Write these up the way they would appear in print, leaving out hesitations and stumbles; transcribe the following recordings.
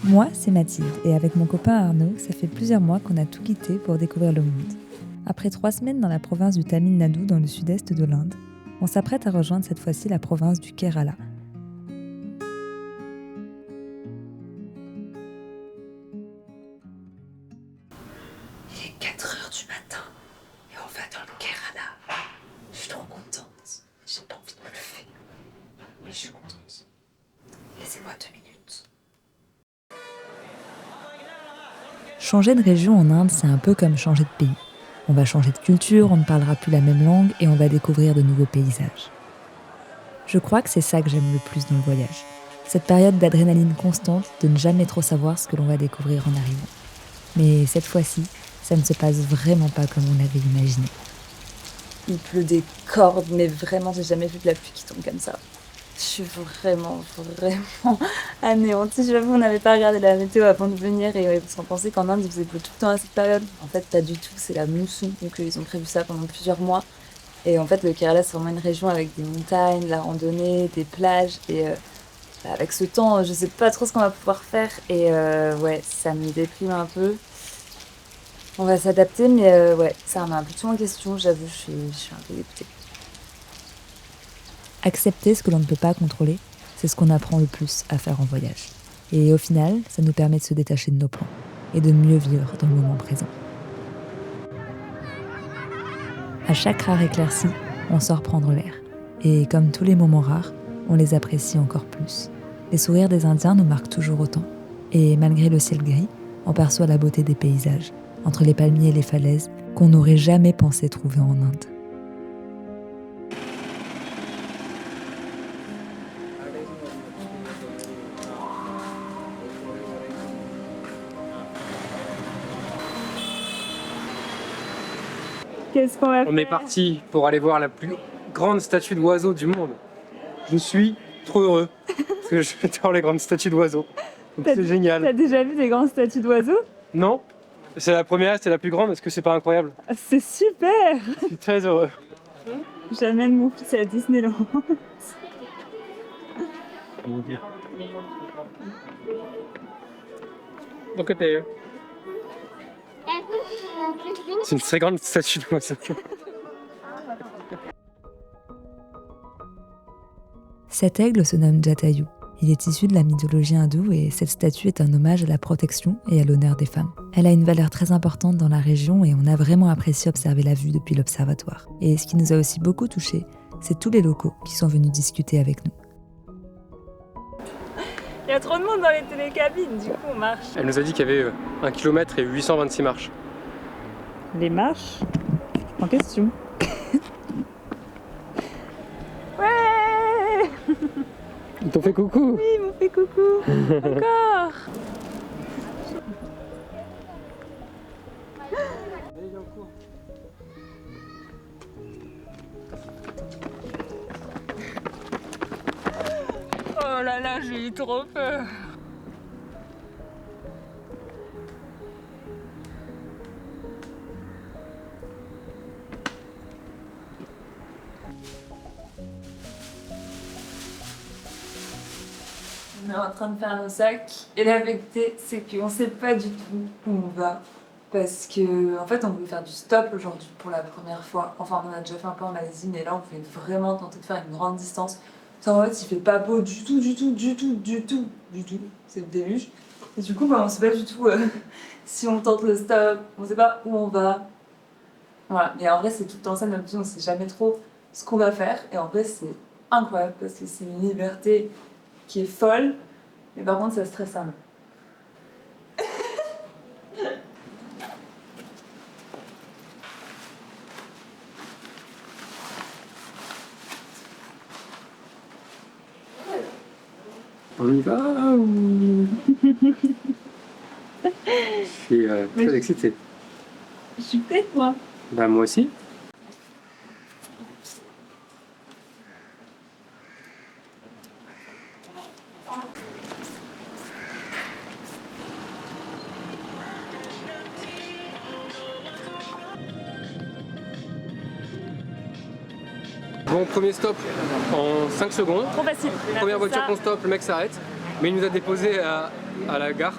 Moi, c'est Mathilde, et avec mon copain Arnaud, ça fait plusieurs mois qu'on a tout quitté pour découvrir le monde. Après 3 semaines dans la province du Tamil Nadu, dans le sud-est de l'Inde, on s'apprête à rejoindre cette fois-ci la province du Kerala. Il est 4h du matin, et on va dans le Kerala. Je suis trop contente, j'ai pas envie de me lever, mais je suis contente. Laissez-moi 2 minutes. Changer de région en Inde, c'est un peu comme changer de pays. On va changer de culture, on ne parlera plus la même langue et on va découvrir de nouveaux paysages. Je crois que c'est ça que j'aime le plus dans le voyage. Cette période d'adrénaline constante, de ne jamais trop savoir ce que l'on va découvrir en arrivant. Mais cette fois-ci, ça ne se passe vraiment pas comme on l'avait imaginé. Il pleut des cordes, mais vraiment, j'ai jamais vu de la pluie qui tombe comme ça. Je suis vraiment anéantie. J'avoue, on n'avait pas regardé la météo avant de venir et parce qu'on pensait qu'en Inde, il faisait beau tout le temps à cette période. En fait, pas du tout, c'est la mousson. Donc, ils ont prévu ça pendant plusieurs mois. Et en fait, le Kerala, c'est vraiment une région avec des montagnes, de la randonnée, des plages. Et avec ce temps, je sais pas trop ce qu'on va pouvoir faire. Et ouais, ça me déprime un peu. On va s'adapter, mais ouais, ça remet un peu tout en question. J'avoue, je suis un peu dégoûtée. Accepter ce que l'on ne peut pas contrôler, c'est ce qu'on apprend le plus à faire en voyage. Et au final, ça nous permet de se détacher de nos plans et de mieux vivre dans le moment présent. À chaque rare éclaircie, on sort prendre l'air. Et comme tous les moments rares, on les apprécie encore plus. Les sourires des Indiens nous marquent toujours autant. Et malgré le ciel gris, on perçoit la beauté des paysages, entre les palmiers et les falaises, qu'on n'aurait jamais pensé trouver en Inde. Qu'est-ce qu'on va faire ? On est parti pour aller voir la plus grande statue d'oiseau du monde. Je suis trop heureux parce que j'adore les grandes statues d'oiseaux. Donc c'est génial. T'as déjà vu des grandes statues d'oiseaux ? Non, c'est la première, c'est la plus grande. Est-ce que c'est pas incroyable? C'est super ! Je suis très heureux. J'amène mon fils à Disneyland. Donc côté. C'est une très grande statue d'oiseau. Cet aigle se nomme Jatayu. Il est issu de la mythologie hindoue et cette statue est un hommage à la protection et à l'honneur des femmes. Elle a une valeur très importante dans la région et on a vraiment apprécié observer la vue depuis l'observatoire. Et ce qui nous a aussi beaucoup touchés, c'est tous les locaux qui sont venus discuter avec nous. Il y a trop de monde dans les télécabines, du coup on marche. Elle nous a dit qu'il y avait 1 km et 826 marches. Les marches en question. Ouais! Ils t'ont fait coucou. Oui, ils m'ont fait coucou. Encore. Oh là là, j'ai eu trop peur. On est en train de faire nos sacs et la vérité c'est qu'on sait pas du tout où on va parce que en fait on voulait faire du stop aujourd'hui pour la première fois. Enfin on a déjà fait un peu en Malaisie mais là on voulait vraiment tenter de faire une grande distance. En fait il fait pas beau du tout, c'est le déluge. Et du coup bah, on sait pas du tout si on tente le stop, on sait pas où on va. Voilà, mais en vrai c'est tout le temps ça, même si on sait jamais trop ce qu'on va faire et en vrai c'est incroyable parce que c'est une liberté qui est folle, mais par contre ça stresse un peu. On y va ou... Je suis très excité. Je suis prête moi. Bah moi aussi. Bon, premier stop en 5 secondes. Trop facile. Première voiture qu'on stoppe, le mec s'arrête. Mais il nous a déposés à la gare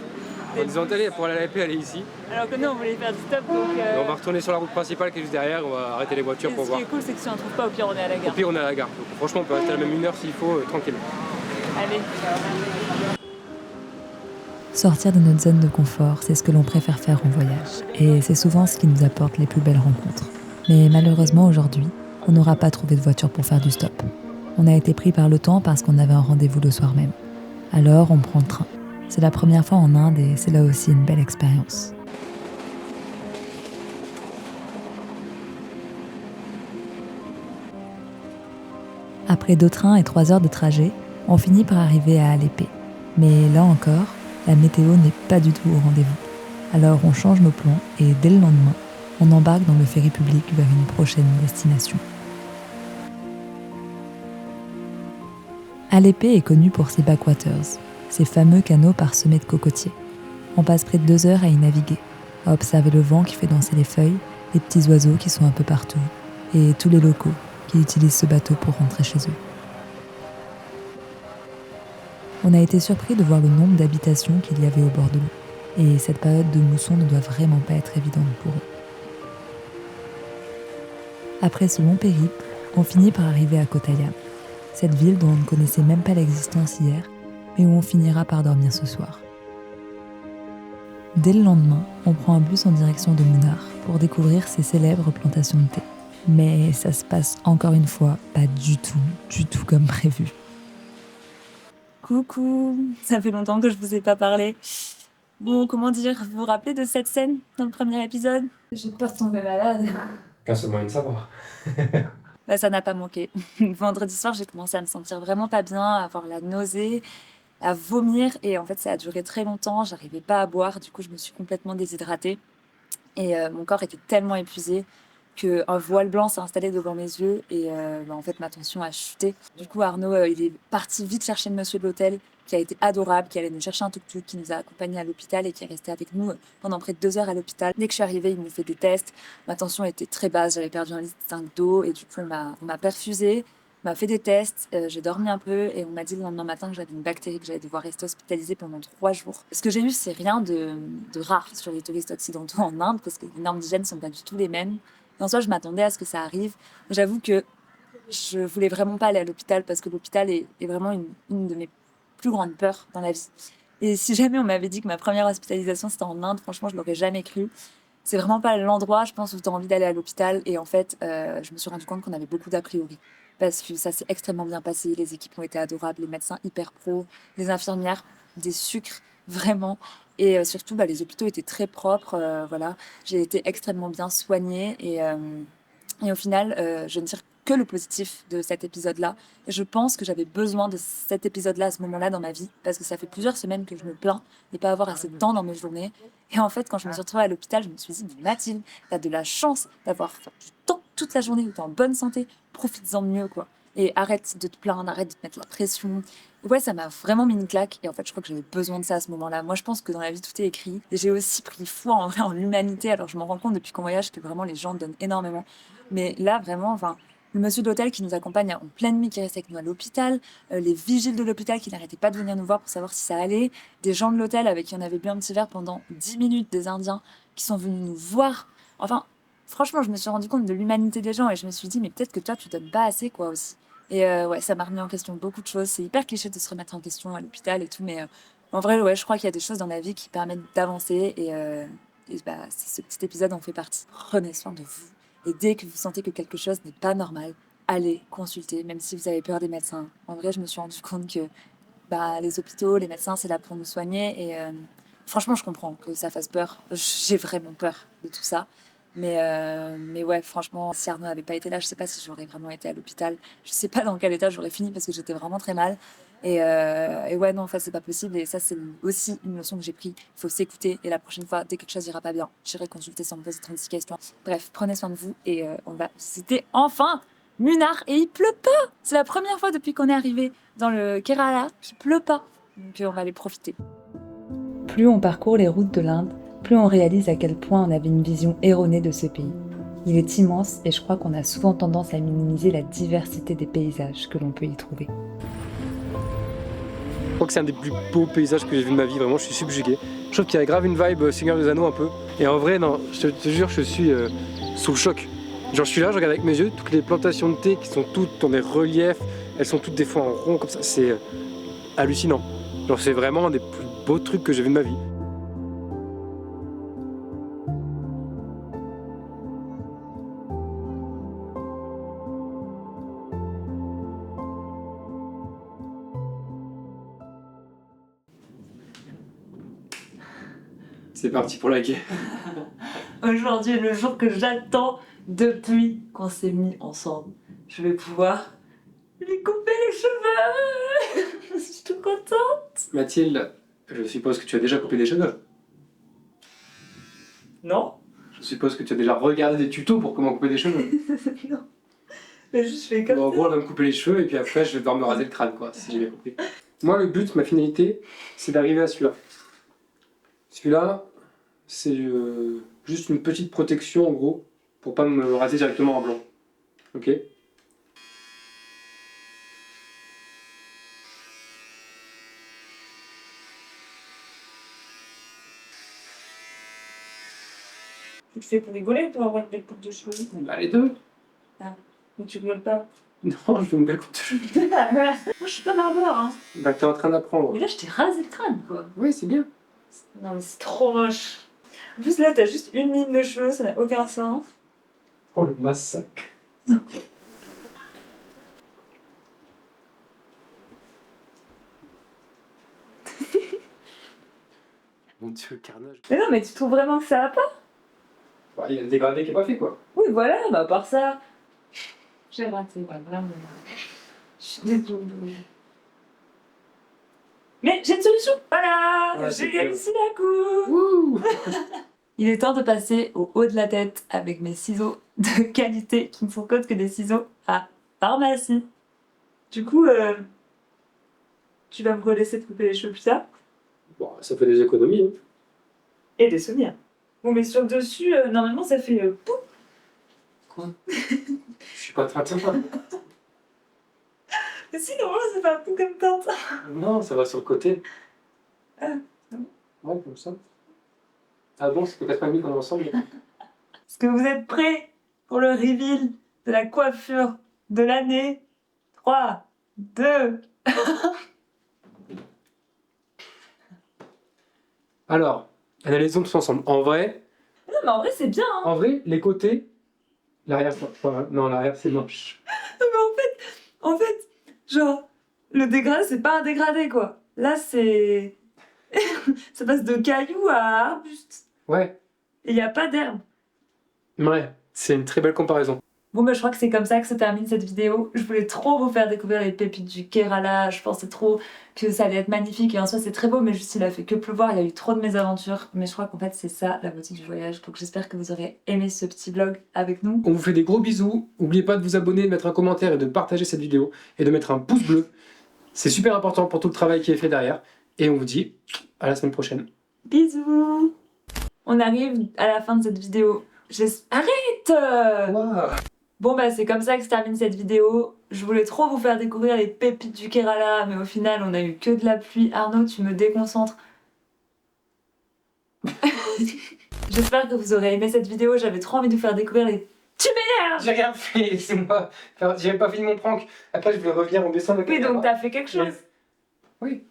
en disant allez, pour aller à la paix, allez ici. Alors que nous, on voulait faire du stop, donc... Et on va retourner sur la route principale qui est juste derrière, on va arrêter les voitures pour voir. Ce qui est cool, c'est que si on ne trouve pas, au pire, on est à la Au gare. pire, on est à la gare. Donc, franchement, on peut rester à la même 1 heure s'il faut, tranquille. Allez, Sortir de notre zone de confort, c'est ce que l'on préfère faire en voyage. Et c'est souvent ce qui nous apporte les plus belles rencontres. Mais malheureusement, aujourd'hui, on n'aura pas trouvé de voiture pour faire du stop. On a été pris par le temps parce qu'on avait un rendez-vous le soir même. Alors, on prend le train. C'est la première fois en Inde et c'est là aussi une belle expérience. Après 2 trains et 3 heures de trajet, on finit par arriver à Alépé. Mais là encore, la météo n'est pas du tout au rendez-vous. Alors on change nos plans et dès le lendemain, on embarque dans le ferry public vers une prochaine destination. Alépé est connu pour ses backwaters, ces fameux canaux parsemés de cocotiers. On passe près de 2 heures à y naviguer, à observer le vent qui fait danser les feuilles, les petits oiseaux qui sont un peu partout, et tous les locaux qui utilisent ce bateau pour rentrer chez eux. On a été surpris de voir le nombre d'habitations qu'il y avait au bord de l'eau, et cette période de mousson ne doit vraiment pas être évidente pour eux. Après ce long périple, on finit par arriver à Kottayam, cette ville dont on ne connaissait même pas l'existence hier, mais où on finira par dormir ce soir. Dès le lendemain, on prend un bus en direction de Munnar pour découvrir ces célèbres plantations de thé. Mais ça se passe encore une fois pas du tout comme prévu. coucou, ça fait longtemps que je vous ai pas parlé. Bon, comment dire, vous vous rappelez de cette scène dans le premier épisode? J'ai peur de tomber malade. Qu'un seul moyen de savoir. Bah, ça n'a pas manqué. Vendredi soir, j'ai commencé à me sentir vraiment pas bien, à avoir la nausée, à vomir. Et en fait, ça a duré très longtemps. J'arrivais pas à boire. Du coup, je me suis complètement déshydratée. Et mon corps était tellement épuisé qu'un voile blanc s'est installé devant mes yeux. Et en fait, ma tension a chuté. Du coup, Arnaud, il est parti vite chercher le monsieur de l'hôtel, qui a été adorable, qui allait nous chercher un tuk-tuk, qui nous a accompagnés à l'hôpital et qui est resté avec nous pendant près de 2 heures à l'hôpital. Dès que je suis arrivée, il me fait des tests. Ma tension était très basse, j'avais perdu 1,5 litre d'eau et du coup, on m'a perfusée, on m'a fait des tests, j'ai dormi un peu et on m'a dit le lendemain matin que j'avais une bactérie, que j'allais devoir rester hospitalisée pendant 3 jours. Ce que j'ai eu, c'est rien de rare sur les touristes occidentaux en Inde parce que les normes d'hygiène sont pas du tout les mêmes. Et en soi, je m'attendais à ce que ça arrive. J'avoue que je voulais vraiment pas aller à l'hôpital parce que l'hôpital est vraiment une de mes plus grande peur dans la vie. Et si jamais on m'avait dit que ma première hospitalisation c'était en Inde, franchement, je l'aurais jamais cru. C'est vraiment pas l'endroit, je pense, où tu as envie d'aller à l'hôpital. Et en fait, je me suis rendu compte qu'on avait beaucoup d'a priori. Parce que ça s'est extrêmement bien passé, les équipes ont été adorables, les médecins hyper pros, les infirmières, des sucres, vraiment. Et surtout, les hôpitaux étaient très propres. Voilà. J'ai été extrêmement bien soignée. Et au final, je ne tire que le positif de cet épisode-là. Et je pense que j'avais besoin de cet épisode-là à ce moment-là dans ma vie, parce que ça fait plusieurs semaines que je me plains de ne pas avoir assez de temps dans mes journées. Et en fait, quand je me suis retrouvée à l'hôpital, je me suis dit, mais Mathilde, t'as de la chance d'avoir du temps toute la journée où t'es en bonne santé, profites-en mieux, quoi. Et arrête de te plaindre, arrête de te mettre la pression. Ouais, ça m'a vraiment mis une claque. Et en fait, je crois que j'avais besoin de ça à ce moment-là. Moi, je pense que dans la vie, tout est écrit. Et j'ai aussi pris foi en vrai en l'humanité. Alors, je m'en rends compte depuis qu'on voyage que vraiment les gens donnent énormément. Mais là, vraiment, le monsieur de l'hôtel qui nous accompagne en pleine nuit, qui reste avec nous à l'hôpital, les vigiles de l'hôpital qui n'arrêtaient pas de venir nous voir pour savoir si ça allait, des gens de l'hôtel avec qui on avait bu un petit verre pendant 10 minutes, des Indiens qui sont venus nous voir. Enfin, franchement, je me suis rendu compte de l'humanité des gens et je me suis dit, mais peut-être que toi, tu donnes pas assez, quoi, aussi. Et ouais, ça m'a remis en question beaucoup de choses. C'est hyper cliché de se remettre en question à l'hôpital et tout, mais en vrai, ouais, je crois qu'il y a des choses dans la vie qui permettent d'avancer et ce petit épisode en fait partie. Prenez soin de vous. Et dès que vous sentez que quelque chose n'est pas normal, allez consulter, même si vous avez peur des médecins. En vrai, je me suis rendu compte que les hôpitaux, les médecins, c'est là pour nous soigner. Et franchement, je comprends que ça fasse peur. J'ai vraiment peur de tout ça. Mais ouais, franchement, si Arnaud n'avait pas été là, je sais pas si j'aurais vraiment été à l'hôpital. Je sais pas dans quel état j'aurais fini parce que j'étais vraiment très mal. Et ouais, non, en fait, c'est pas possible. Et ça, c'est aussi une leçon que j'ai prise. Il faut s'écouter. Et la prochaine fois, dès que quelque chose ira pas bien, j'irai consulter sans me poser 36 questions. Bref, prenez soin de vous. Et on va visiter enfin Munnar. Et il pleut pas. C'est la première fois depuis qu'on est arrivé dans le Kerala qu'il pleut pas. Donc on va aller profiter. Plus on parcourt les routes de l'Inde, plus on réalise à quel point on avait une vision erronée de ce pays. Il est immense et je crois qu'on a souvent tendance à minimiser la diversité des paysages que l'on peut y trouver. crois que c'est un des plus beaux paysages que j'ai vu de ma vie, vraiment je suis subjugué. Je trouve qu'il y a grave une vibe Seigneur des Anneaux un peu. Et en vrai, non, je te jure, je suis sous le choc. Genre je suis là, je regarde avec mes yeux, toutes les plantations de thé qui sont toutes dans des reliefs, elles sont toutes des fois en rond comme ça, c'est hallucinant. Genre c'est vraiment un des plus beaux trucs que j'ai vu de ma vie. C'est parti pour la guerre. Aujourd'hui est le jour que j'attends depuis qu'on s'est mis ensemble. Je vais pouvoir lui couper les cheveux. Je suis toute contente. Mathilde, je suppose que tu as déjà coupé des cheveux. Non. Je suppose que tu as déjà regardé des tutos pour comment couper des cheveux. Non. Mais juste je fais comme Bon, ça. moi, on va me couper les cheveux et puis après, je vais devoir me raser le crâne, quoi, si j'ai bien compris. Moi, le but, ma finalité, c'est d'arriver à celui-là. Celui-là, c'est juste une petite protection, en gros, pour pas me raser directement en blanc. Ok? Tu te fais pour rigoler pour avoir une belle coupe de cheveux. Bah, les deux. Mais tu rigoles pas. Non, je veux une belle coupe de cheveux. Moi je suis pas barbare hein. Bah, t'es en train d'apprendre. Mais là je t'ai rasé le crâne quoi. Oui, c'est bien. Non mais c'est trop moche. En plus là t'as juste une ligne de cheveux, ça n'a aucun sens. Oh, le massacre. Mon Dieu, le carnage. Mais non mais tu trouves vraiment que ça va pas? Bah, il y a le dégradé qui est pas fait, quoi. Oui voilà, bah à part ça. J'ai raté, ouais, vraiment. Je suis désolée. Mais j'ai une solution. Voilà, Ouais, j'ai c'est clair. réussi la coupe. Wouh! Il est temps de passer au haut de la tête avec mes ciseaux de qualité qui ne sont qu'autres que des ciseaux à pharmacie. Du coup, tu vas me laisser te couper les cheveux plus tard Bon, ça fait des économies, hein. et des souvenirs. Bon, mais sur le dessus, normalement, ça fait pouf. Quoi? Je suis pas Tintin. Mais si, normalement, ça fait un peu comme Tintin. Non, ça va sur le côté. Ah, c'est bon. Ouais, comme ça. Ah bon, c'était 4 minutes qu'on est ensemble. Est-ce que vous êtes prêts pour le reveal de la coiffure de l'année? 3, 2... Alors, analysons tous ensemble. En vrai, Non, mais en vrai, c'est bien, hein. les côtés, l'arrière, non, l'arrière c'est moche. Non, mais en fait, genre, le dégradé, c'est pas un dégradé, quoi. Là, c'est... ça passe de cailloux à arbuste. Ouais, Et y a pas d'herbe. ouais, c'est une très belle comparaison. Bon, bah, je crois que c'est comme ça que se termine cette vidéo. Je voulais trop vous faire découvrir les pépites du Kerala. Je pensais trop que ça allait être magnifique. Et en soi, c'est très beau, mais juste il a fait que pleuvoir. Il y a eu trop de mésaventures. Mais je crois qu'en fait, c'est ça la beauté du voyage. Donc j'espère que vous aurez aimé ce petit vlog avec nous. On vous fait des gros bisous. N'oubliez pas de vous abonner, de mettre un commentaire et de partager cette vidéo. Et de mettre un pouce bleu. C'est super important pour tout le travail qui est fait derrière. Et on vous dit à la semaine prochaine. Bisous. On arrive à la fin de cette vidéo. Arrête. Wow. Bon bah c'est comme ça que se termine cette vidéo. Je voulais trop vous faire découvrir les pépites du Kerala, mais au final on a eu que de la pluie. Arnaud, tu me déconcentres. J'espère que vous aurez aimé cette vidéo, j'avais trop envie de vous faire découvrir les... Tu m'énerves. J'ai rien fait, laissez-moi. J'ai même pas fini mon prank. Après, je voulais revenir en descendant. Oui, donc t'as fait quelque chose. Oui.